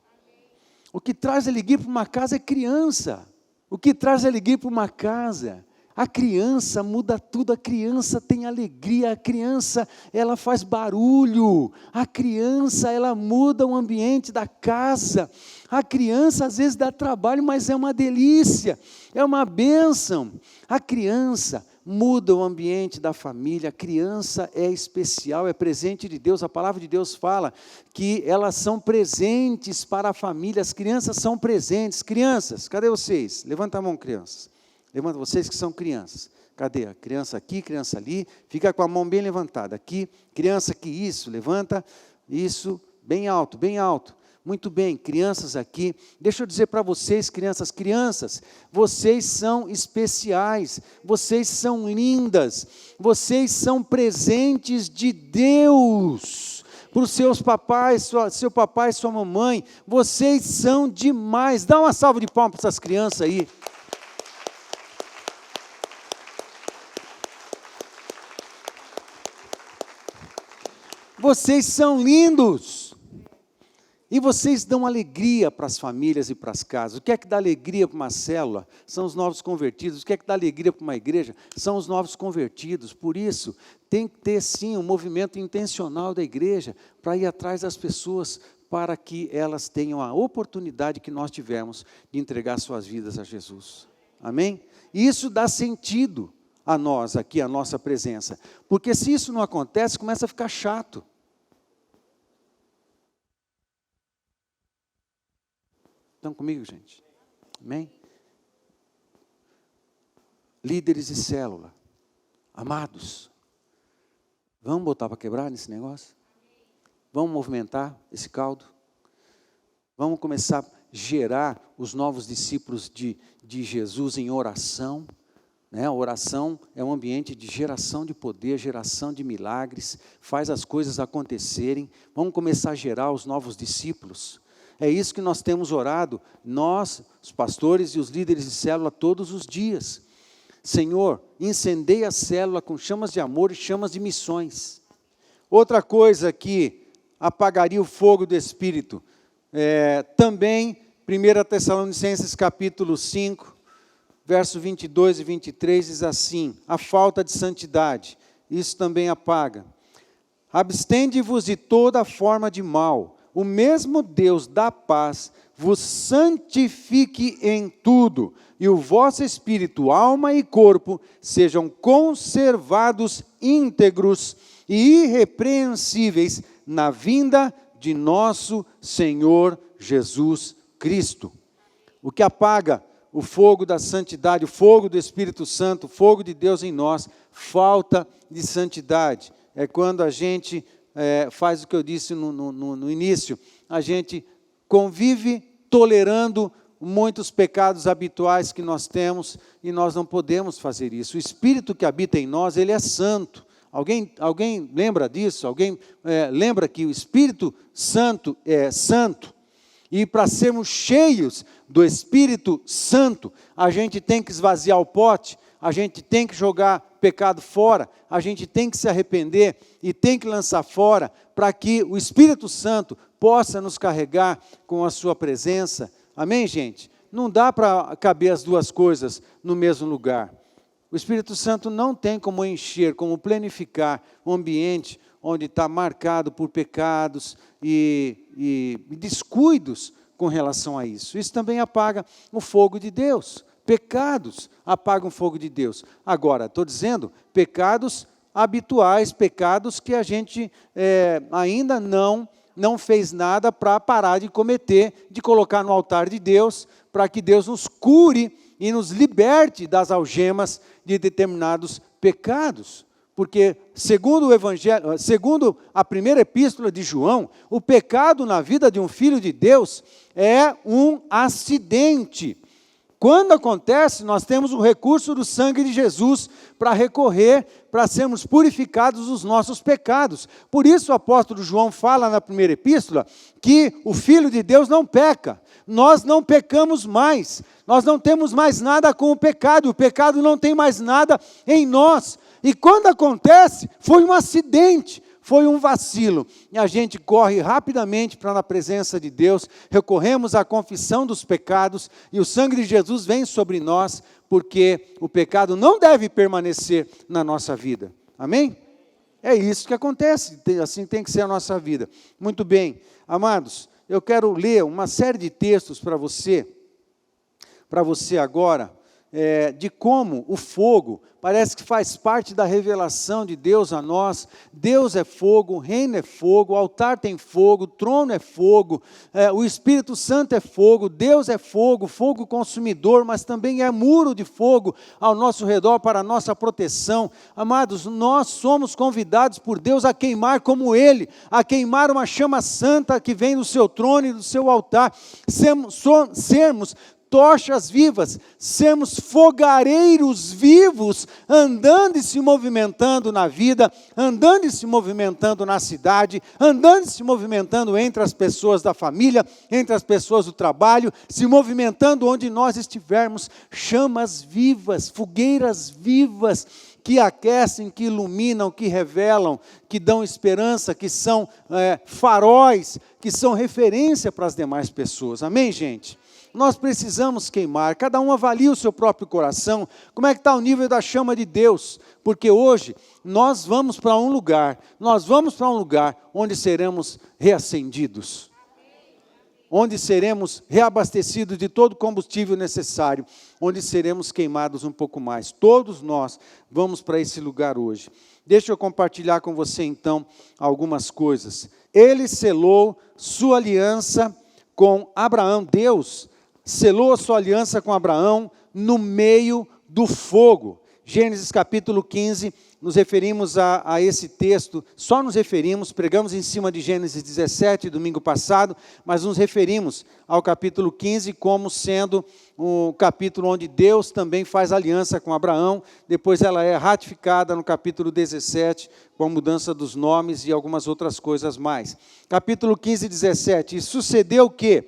[SPEAKER 1] O que traz alegria para uma casa é criança. O que traz alegria para uma casa? A criança muda tudo, a criança tem alegria, a criança, ela faz barulho, a criança, ela muda o ambiente da casa, a criança às vezes dá trabalho, mas é uma delícia, é uma bênção. A criança muda o ambiente da família, a criança é especial, é presente de Deus, a palavra de Deus fala que elas são presentes para a família, as crianças são presentes. Crianças, cadê vocês? Levanta a mão, crianças. Levanta vocês que são crianças. Cadê? A criança aqui, criança ali. Fica com a mão bem levantada. Aqui, criança aqui, isso. Levanta, isso, bem alto, bem alto. Muito bem, crianças aqui. Deixa eu dizer para vocês, crianças, vocês são especiais. Vocês são lindas. Vocês são presentes de Deus. Para os seus papais, seu papai, sua mamãe. Vocês são demais. Dá uma salva de palmas para essas crianças aí. Vocês são lindos, e vocês dão alegria para as famílias e para as casas. O que é que dá alegria para uma célula? São os novos convertidos. O que é que dá alegria para uma igreja? São os novos convertidos. Por isso, tem que ter sim um movimento intencional da igreja, para ir atrás das pessoas, para que elas tenham a oportunidade que nós tivemos de entregar suas vidas a Jesus. Amém? E isso dá sentido a nós aqui, a nossa presença, porque se isso não acontece, começa a ficar chato. Estão comigo, gente? Amém? Líderes de célula, amados, vamos botar para quebrar nesse negócio? Vamos movimentar esse caldo? Vamos começar a gerar os novos discípulos de Jesus em oração? A oração é um ambiente de geração de poder, geração de milagres, faz as coisas acontecerem. Vamos começar a gerar os novos discípulos. É isso que nós temos orado, nós, os pastores e os líderes de célula, todos os dias. Senhor, incendeia a célula com chamas de amor e chamas de missões. Outra coisa que apagaria o fogo do Espírito, também, 1 Tessalonicenses capítulo 5, verso 22 e 23, diz assim: a falta de santidade, isso também apaga. Abstende-vos de toda forma de mal, o mesmo Deus da paz vos santifique em tudo, e o vosso espírito, alma e corpo sejam conservados íntegros e irrepreensíveis na vinda de nosso Senhor Jesus Cristo. O que apaga o fogo da santidade, o fogo do Espírito Santo, o fogo de Deus em nós, falta de santidade. É quando a gente faz o que eu disse no início, a gente convive tolerando muitos pecados habituais que nós temos, e nós não podemos fazer isso. O Espírito que habita em nós, ele é santo. Alguém lembra disso? Alguém lembra que o Espírito Santo é santo? E para sermos cheios do Espírito Santo, a gente tem que esvaziar o pote, a gente tem que jogar pecado fora, a gente tem que se arrepender e tem que lançar fora, para que o Espírito Santo possa nos carregar com a sua presença. Amém, gente? Não dá para caber as duas coisas no mesmo lugar. O Espírito Santo não tem como encher, como planificar um ambiente onde está marcado por pecados e descuidos com relação a isso. Isso também apaga o fogo de Deus. Pecados apagam o fogo de Deus. Agora, estou dizendo, pecados habituais, pecados que a gente ainda não fez nada para parar de cometer, de colocar no altar de Deus, para que Deus nos cure e nos liberte das algemas de determinados pecados. Porque, segundo o Evangelho, segundo a primeira epístola de João, o pecado na vida de um filho de Deus é um acidente. Quando acontece, nós temos o recurso do sangue de Jesus para recorrer, para sermos purificados dos nossos pecados. Por isso o apóstolo João fala na primeira epístola que o Filho de Deus não peca. Nós não pecamos mais, nós não temos mais nada com o pecado não tem mais nada em nós. E quando acontece, foi um acidente, foi um vacilo, e a gente corre rapidamente para na presença de Deus, recorremos à confissão dos pecados, e o sangue de Jesus vem sobre nós, porque o pecado não deve permanecer na nossa vida, amém? É isso que acontece, assim tem que ser a nossa vida. Muito bem, amados, eu quero ler uma série de textos para você agora, de como o fogo parece que faz parte da revelação de Deus a nós. Deus é fogo, o reino é fogo, o altar tem fogo, o trono é fogo, o Espírito Santo é fogo, Deus é fogo, fogo consumidor, mas também é muro de fogo ao nosso redor para a nossa proteção. Amados, nós somos convidados por Deus a queimar como Ele, a queimar uma chama santa que vem do seu trono e do seu altar, sermos tochas vivas, sermos fogareiros vivos, andando e se movimentando na vida, andando e se movimentando na cidade, andando e se movimentando entre as pessoas da família, entre as pessoas do trabalho, se movimentando onde nós estivermos, chamas vivas, fogueiras vivas, que aquecem, que iluminam, que revelam, que dão esperança, que são faróis, que são referência para as demais pessoas. Amém, gente? Nós precisamos queimar, cada um avalia o seu próprio coração, como é que está o nível da chama de Deus, porque hoje nós vamos para um lugar onde seremos reacendidos, onde seremos reabastecidos de todo o combustível necessário, onde seremos queimados um pouco mais. Todos nós vamos para esse lugar hoje. Deixa eu compartilhar com você então algumas coisas. Ele selou sua aliança com Abraão, Deus selou a sua aliança com Abraão no meio do fogo. Gênesis capítulo 15, nos referimos a esse texto, só nos referimos, pregamos em cima de Gênesis 17, domingo passado, mas nos referimos ao capítulo 15 como sendo o capítulo onde Deus também faz aliança com Abraão, depois ela é ratificada no capítulo 17, com a mudança dos nomes e algumas outras coisas mais. Capítulo 15, 17, e sucedeu que,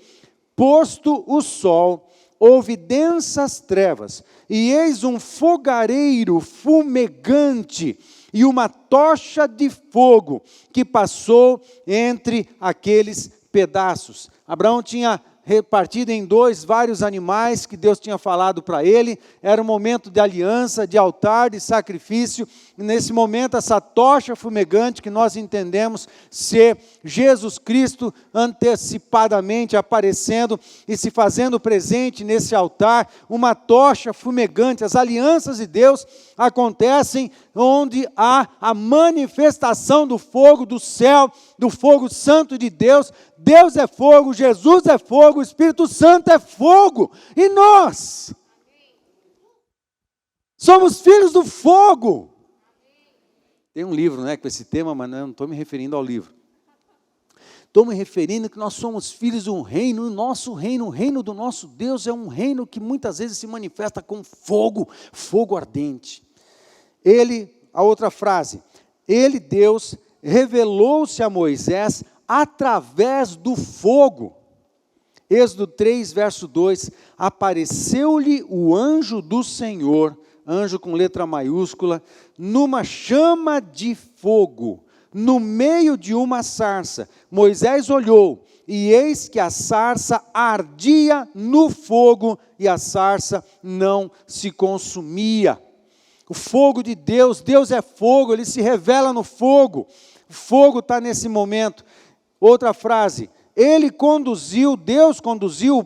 [SPEAKER 1] posto o sol, houve densas trevas, e eis um fogareiro fumegante, e uma tocha de fogo, que passou entre aqueles pedaços. Abraão tinha repartido em dois vários animais que Deus tinha falado para ele, era um momento de aliança, de altar, de sacrifício, e nesse momento essa tocha fumegante que nós entendemos ser Jesus Cristo antecipadamente aparecendo e se fazendo presente nesse altar, uma tocha fumegante. As alianças de Deus acontecem onde há a manifestação do fogo do céu, do fogo santo de Deus. Deus é fogo, Jesus é fogo, o Espírito Santo é fogo, e nós somos filhos do fogo. Tem um livro, com esse tema, mas não estou me referindo ao livro. Estou me referindo que nós somos filhos de um reino, e o nosso reino, o reino do nosso Deus, é um reino que muitas vezes se manifesta com fogo, fogo ardente. A outra frase, Deus, revelou-se a Moisés através do fogo. Êxodo 3, verso 2, apareceu-lhe o anjo do Senhor, anjo com letra maiúscula, numa chama de fogo, no meio de uma sarça. Moisés olhou, e eis que a sarça ardia no fogo, e a sarça não se consumia. O fogo de Deus, Deus é fogo, Ele se revela no fogo. O fogo está nesse momento. Outra frase, Deus conduziu o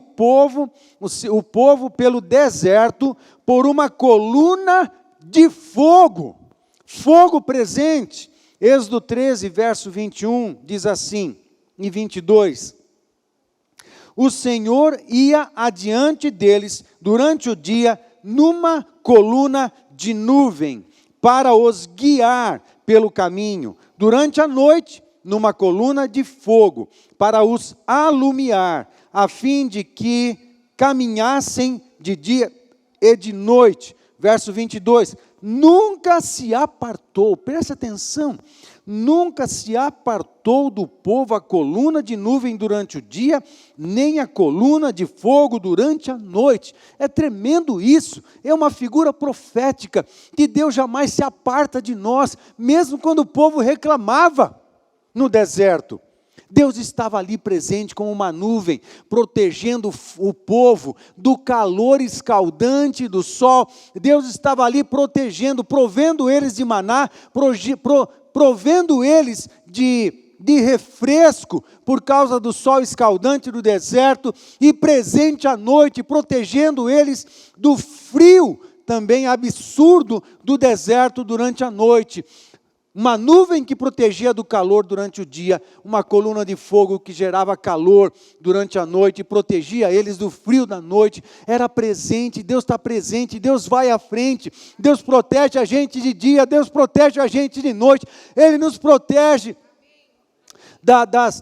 [SPEAKER 1] povo pelo deserto por uma coluna de fogo, fogo presente. Êxodo 13, verso 21, diz assim, e 22, o Senhor ia adiante deles durante o dia numa coluna de nuvem, para os guiar pelo caminho, durante a noite, numa coluna de fogo, para os alumiar, a fim de que caminhassem de dia e de noite. Verso 22, nunca se apartou, preste atenção, nunca se apartou do povo a coluna de nuvem durante o dia, nem a coluna de fogo durante a noite. É tremendo isso, é uma figura profética, que Deus jamais se aparta de nós, mesmo quando o povo reclamava no deserto. Deus estava ali presente como uma nuvem, protegendo o povo do calor escaldante do sol. Deus estava ali protegendo, provendo eles de maná, provendo eles de refresco por causa do sol escaldante do deserto, e presente à noite, protegendo eles do frio também absurdo do deserto durante a noite. Uma nuvem que protegia do calor durante o dia, uma coluna de fogo que gerava calor durante a noite, protegia eles do frio da noite. Era presente, Deus está presente, Deus vai à frente, Deus protege a gente de dia, Deus protege a gente de noite, Ele nos protege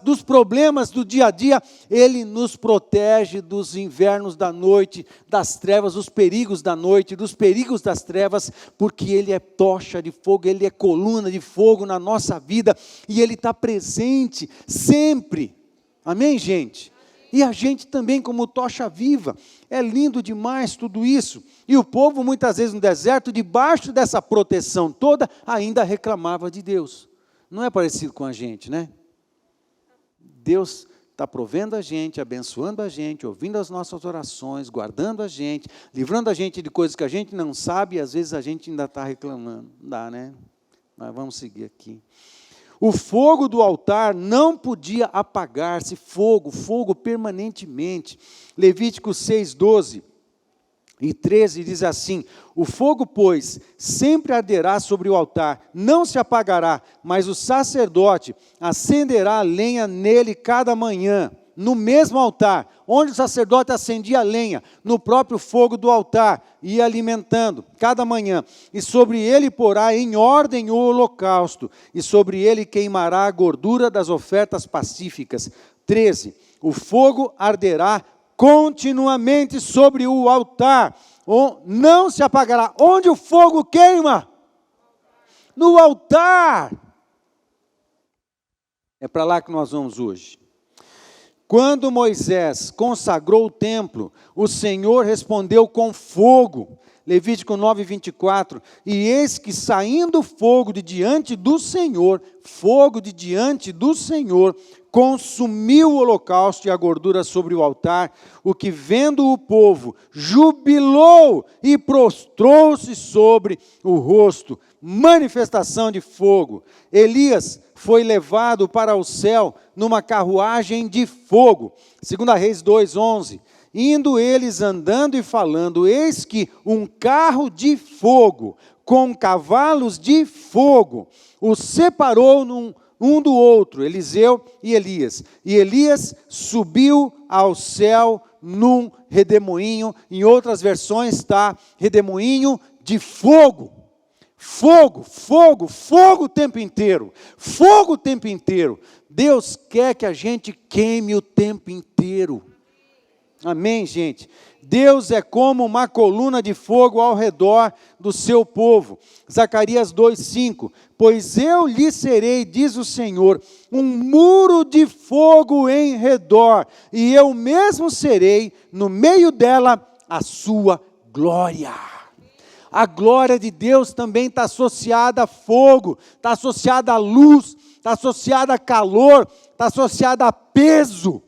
[SPEAKER 1] dos problemas do dia a dia, Ele nos protege dos invernos da noite, das trevas, dos perigos da noite, dos perigos das trevas, porque Ele é tocha de fogo, Ele é coluna de fogo na nossa vida, e Ele está presente sempre, amém, gente? E a gente também como tocha viva, é lindo demais tudo isso, e o povo muitas vezes no deserto, debaixo dessa proteção toda, ainda reclamava de Deus. Não é parecido com a gente, né? Deus está provendo a gente, abençoando a gente, ouvindo as nossas orações, guardando a gente, livrando a gente de coisas que a gente não sabe, e às vezes a gente ainda está reclamando. Não dá, né? Mas vamos seguir aqui. O fogo do altar não podia apagar-se, fogo permanentemente. Levítico 6, 12 e 13 diz assim: o fogo, pois, sempre arderá sobre o altar, não se apagará, mas o sacerdote acenderá a lenha nele cada manhã, no mesmo altar, onde o sacerdote acendia a lenha, no próprio fogo do altar, ia alimentando cada manhã, e sobre ele porá em ordem o holocausto, e sobre ele queimará a gordura das ofertas pacíficas. 13, o fogo arderá continuamente sobre o altar, não se apagará. Onde o fogo queima? No altar. É para lá que nós vamos hoje. Quando Moisés consagrou o templo, o Senhor respondeu com fogo. Levítico 9, 24, e eis que saindo fogo de diante do Senhor, consumiu o holocausto e a gordura sobre o altar, o que vendo o povo, jubilou e prostrou-se sobre o rosto, manifestação de fogo. Elias foi levado para o céu numa carruagem de fogo, 2 Reis 2, 11, indo eles andando e falando, eis que um carro de fogo, com cavalos de fogo, os separou um do outro, Eliseu e Elias. E Elias subiu ao céu num redemoinho, em outras versões está redemoinho de fogo. Fogo o tempo inteiro. Fogo o tempo inteiro. Deus quer que a gente queime o tempo inteiro. Amém, gente? Deus é como uma coluna de fogo ao redor do seu povo. Zacarias 2:5, pois eu lhe serei, diz o Senhor, um muro de fogo em redor, e eu mesmo serei no meio dela a sua glória. A glória de Deus também está associada a fogo, está associada a luz, está associada a calor, está associada a peso,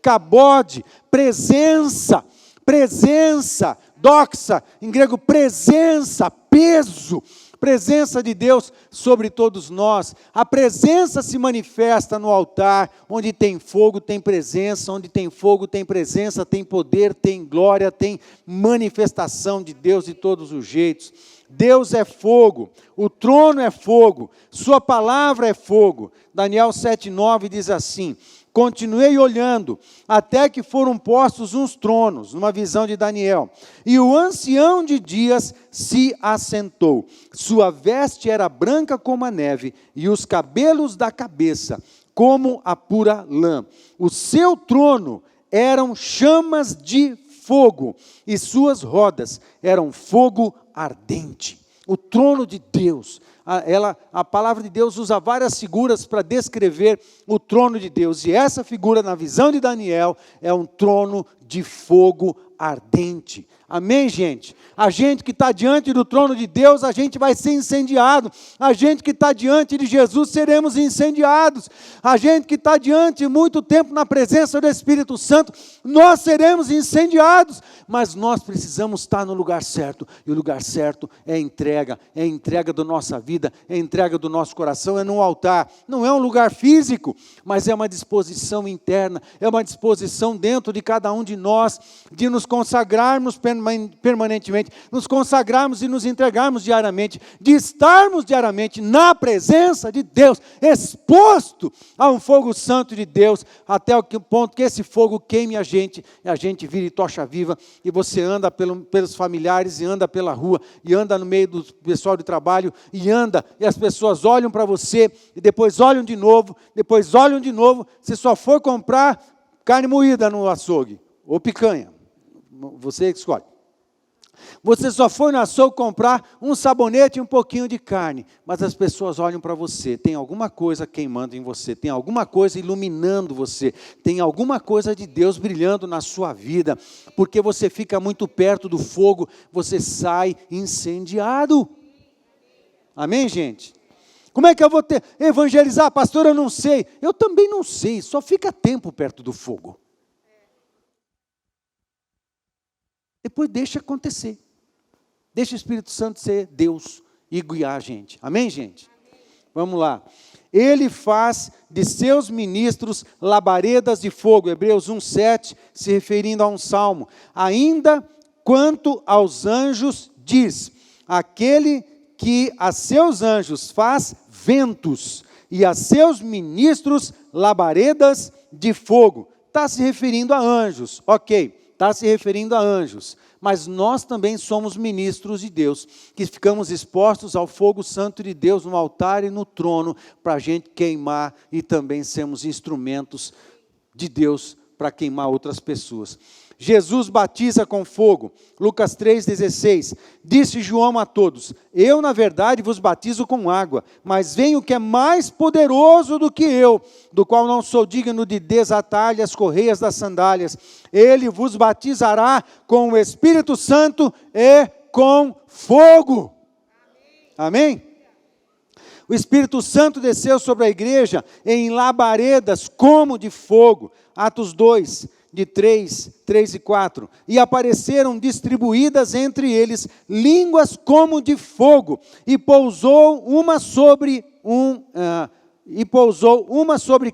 [SPEAKER 1] cabode, presença, doxa, em grego presença, peso, presença de Deus sobre todos nós. A presença se manifesta no altar, onde tem fogo, tem presença, onde tem fogo, tem presença, tem poder, tem glória, tem manifestação de Deus de todos os jeitos. Deus é fogo, o trono é fogo, sua palavra é fogo. Daniel 7:9 diz assim: continuei olhando, até que foram postos uns tronos, numa visão de Daniel, e o ancião de dias se assentou. Sua veste era branca como a neve, e os cabelos da cabeça como a pura lã. O seu trono eram chamas de fogo, e suas rodas eram fogo ardente. O trono de Deus, a palavra de Deus usa várias figuras para descrever o trono de Deus. E essa figura, na visão de Daniel, é um trono de fogo ardente. Amém, gente? A gente que está diante do trono de Deus, a gente vai ser incendiado. A gente que está diante de Jesus, seremos incendiados. A gente que está diante muito tempo na presença do Espírito Santo, nós seremos incendiados. Mas nós precisamos estar no lugar certo. E o lugar certo é a entrega da nossa vida, é a entrega do nosso coração, é no altar. Não é um lugar físico, mas é uma disposição interna, é uma disposição dentro de cada um de nós, de nos consagrarmos permanentemente, nos consagrarmos e nos entregarmos diariamente, de estarmos diariamente na presença de Deus, exposto a um fogo santo de Deus, até o ponto que esse fogo queime a gente, e a gente vire tocha viva, e você anda pelos familiares, e anda pela rua, e anda no meio do pessoal de trabalho, e as pessoas olham para você, e depois olham de novo, você só foi comprar carne moída no açougue, ou picanha, você que escolhe. Você só foi no açougue comprar um sabonete e um pouquinho de carne, mas as pessoas olham para você, tem alguma coisa queimando em você, tem alguma coisa iluminando você, tem alguma coisa de Deus brilhando na sua vida, porque você fica muito perto do fogo, você sai incendiado. Amém, gente? Como é que eu vou evangelizar? Pastor, eu não sei. Eu também não sei, só fica tempo perto do fogo. Depois deixa acontecer. Deixa o Espírito Santo ser Deus e guiar a gente. Amém, gente? Amém. Vamos lá. Ele faz de seus ministros labaredas de fogo. Hebreus 1:7, se referindo a um salmo. Ainda quanto aos anjos, diz: aquele que a seus anjos faz ventos e a seus ministros labaredas de fogo. Está se referindo a anjos, ok. Está se referindo a anjos, mas nós também somos ministros de Deus, que ficamos expostos ao fogo santo de Deus no altar e no trono, para a gente queimar e também sermos instrumentos de Deus para queimar outras pessoas. Jesus batiza com fogo, Lucas 3,16, disse João a todos: eu na verdade vos batizo com água, mas vem o que é mais poderoso do que eu, do qual não sou digno de desatar-lhe as correias das sandálias. Ele vos batizará com o Espírito Santo e com fogo. Amém? O Espírito Santo desceu sobre a igreja em labaredas como de fogo. Atos 2, de 3 e 4. E apareceram distribuídas entre eles línguas como de fogo, e pousou uma sobre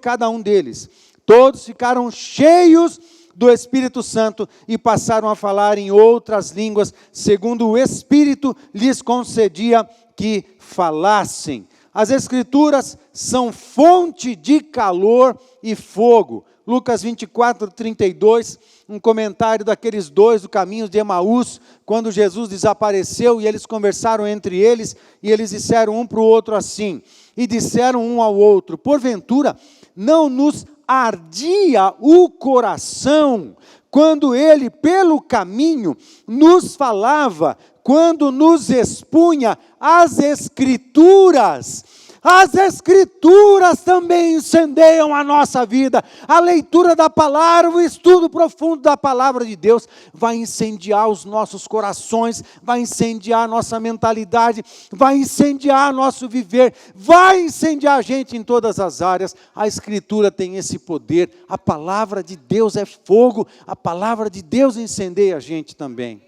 [SPEAKER 1] cada um deles. Todos ficaram cheios do Espírito Santo e passaram a falar em outras línguas, segundo o Espírito lhes concedia que falassem. As Escrituras são fonte de calor e fogo. Lucas 24:32, um comentário daqueles dois do caminho de Emaús, quando Jesus desapareceu e eles conversaram entre eles, e eles disseram um para o outro assim, e disseram um ao outro: porventura não nos ardia o coração, quando ele pelo caminho nos falava, quando nos expunha as Escrituras. As Escrituras também incendeiam a nossa vida. A leitura da palavra, o estudo profundo da palavra de Deus vai incendiar os nossos corações, vai incendiar a nossa mentalidade, vai incendiar nosso viver, vai incendiar a gente em todas as áreas. A Escritura tem esse poder. A palavra de Deus é fogo, a palavra de Deus incendeia a gente também.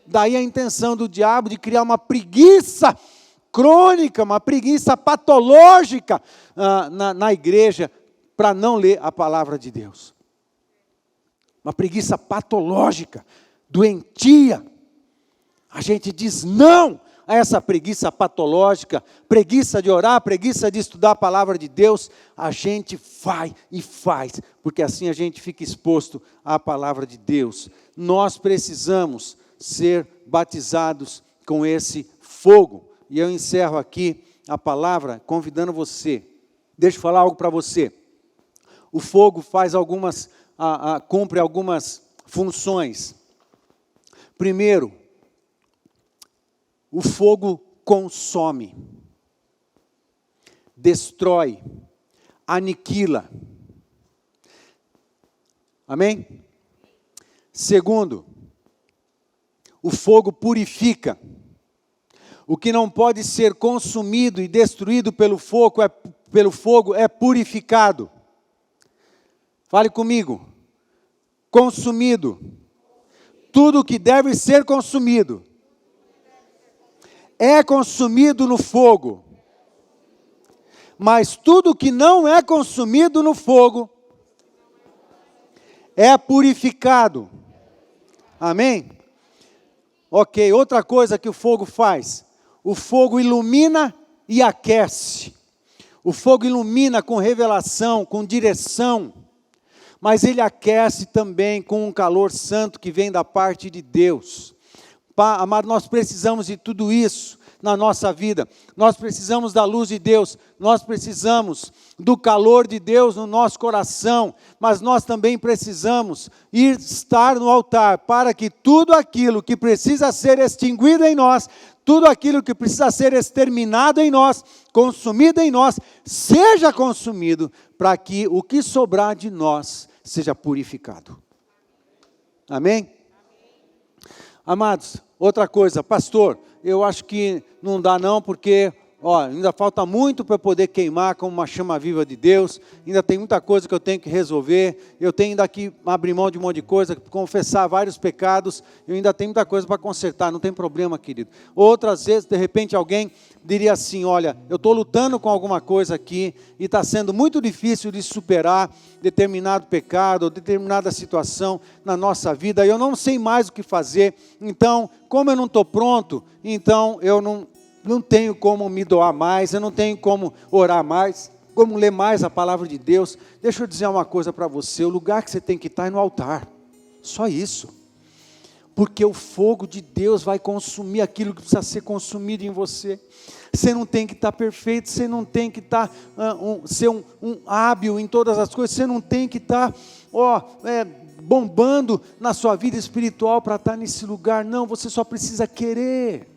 [SPEAKER 1] Daí a intenção do diabo de criar uma preguiça crônica, uma preguiça patológica na igreja, para não ler a palavra de Deus. Uma preguiça patológica, doentia. A gente diz não a essa preguiça patológica, preguiça de orar, preguiça de estudar a palavra de Deus. A gente vai e faz, porque assim a gente fica exposto à palavra de Deus. Nós precisamos ser batizados com esse fogo. E eu encerro aqui a palavra convidando você. Deixa eu falar algo para você. O fogo faz cumpre algumas funções. Primeiro, o fogo consome, destrói, aniquila. Amém? Segundo, o fogo purifica. O que não pode ser consumido e destruído pelo fogo é purificado. Fale comigo. Consumido. Tudo que deve ser consumido é consumido no fogo. Mas tudo que não é consumido no fogo é purificado. Amém? Ok, outra coisa que o fogo faz. O fogo ilumina e aquece. O fogo ilumina com revelação, com direção. Mas ele aquece também com um calor santo que vem da parte de Deus. Amado, nós precisamos de tudo isso na nossa vida. Nós precisamos da luz de Deus. Nós precisamos do calor de Deus no nosso coração. Mas nós também precisamos estar no altar para que tudo aquilo que precisa ser extinguido em nós, tudo aquilo que precisa ser exterminado em nós, consumido em nós, seja consumido, para que o que sobrar de nós seja purificado. Amém? Amados, outra coisa, pastor, eu acho que não dá não, porque ainda falta muito para eu poder queimar como uma chama viva de Deus, ainda tem muita coisa que eu tenho que resolver, eu tenho ainda que abrir mão de um monte de coisa, confessar vários pecados, eu ainda tenho muita coisa para consertar, não tem problema, querido. Outras vezes, de repente, alguém diria assim, olha, eu estou lutando com alguma coisa aqui, e está sendo muito difícil de superar determinado pecado, ou determinada situação na nossa vida, e eu não sei mais o que fazer, então, como eu não estou pronto, então eu não tenho como me doar mais, eu não tenho como orar mais, como ler mais a palavra de Deus. Deixa eu dizer uma coisa para você, o lugar que você tem que estar é no altar, só isso. Porque o fogo de Deus vai consumir aquilo que precisa ser consumido em você. Você não tem que estar perfeito, você não tem que estar, ser um hábil em todas as coisas, você não tem que estar, bombando na sua vida espiritual para estar nesse lugar, não, você só precisa querer.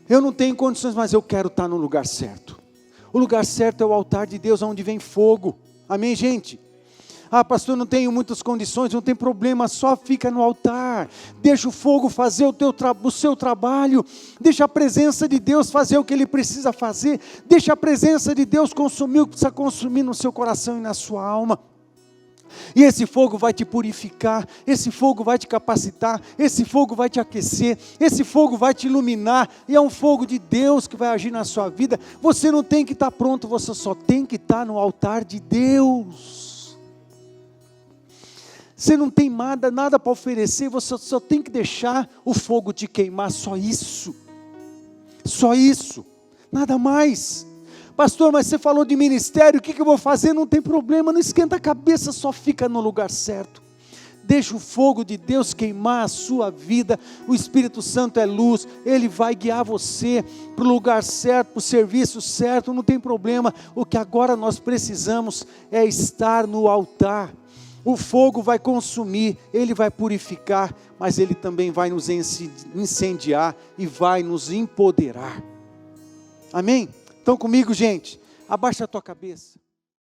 [SPEAKER 1] Eu não tenho condições, mas eu quero estar no lugar certo. O lugar certo é o altar de Deus, onde vem fogo. Amém, gente? Pastor, não tenho muitas condições, não tem problema, só fica no altar. Deixa o fogo fazer o seu trabalho. Deixa a presença de Deus fazer o que Ele precisa fazer. Deixa a presença de Deus consumir o que precisa consumir no seu coração e na sua alma. E esse fogo vai te purificar, esse fogo vai te capacitar, esse fogo vai te aquecer, esse fogo vai te iluminar, e é um fogo de Deus que vai agir na sua vida. Você não tem que estar pronto, você só tem que estar no altar de Deus. Você não tem nada para oferecer, você só tem que deixar o fogo te queimar, só isso, nada mais. Pastor, mas você falou de ministério, o que eu vou fazer? Não tem problema, não esquenta a cabeça, só fica no lugar certo. Deixa o fogo de Deus queimar a sua vida. O Espírito Santo é luz, Ele vai guiar você para o lugar certo, para o serviço certo, não tem problema. O que agora nós precisamos é estar no altar. O fogo vai consumir, ele vai purificar, mas ele também vai nos incendiar e vai nos empoderar. Amém? Estão comigo, gente? Abaixa a tua cabeça.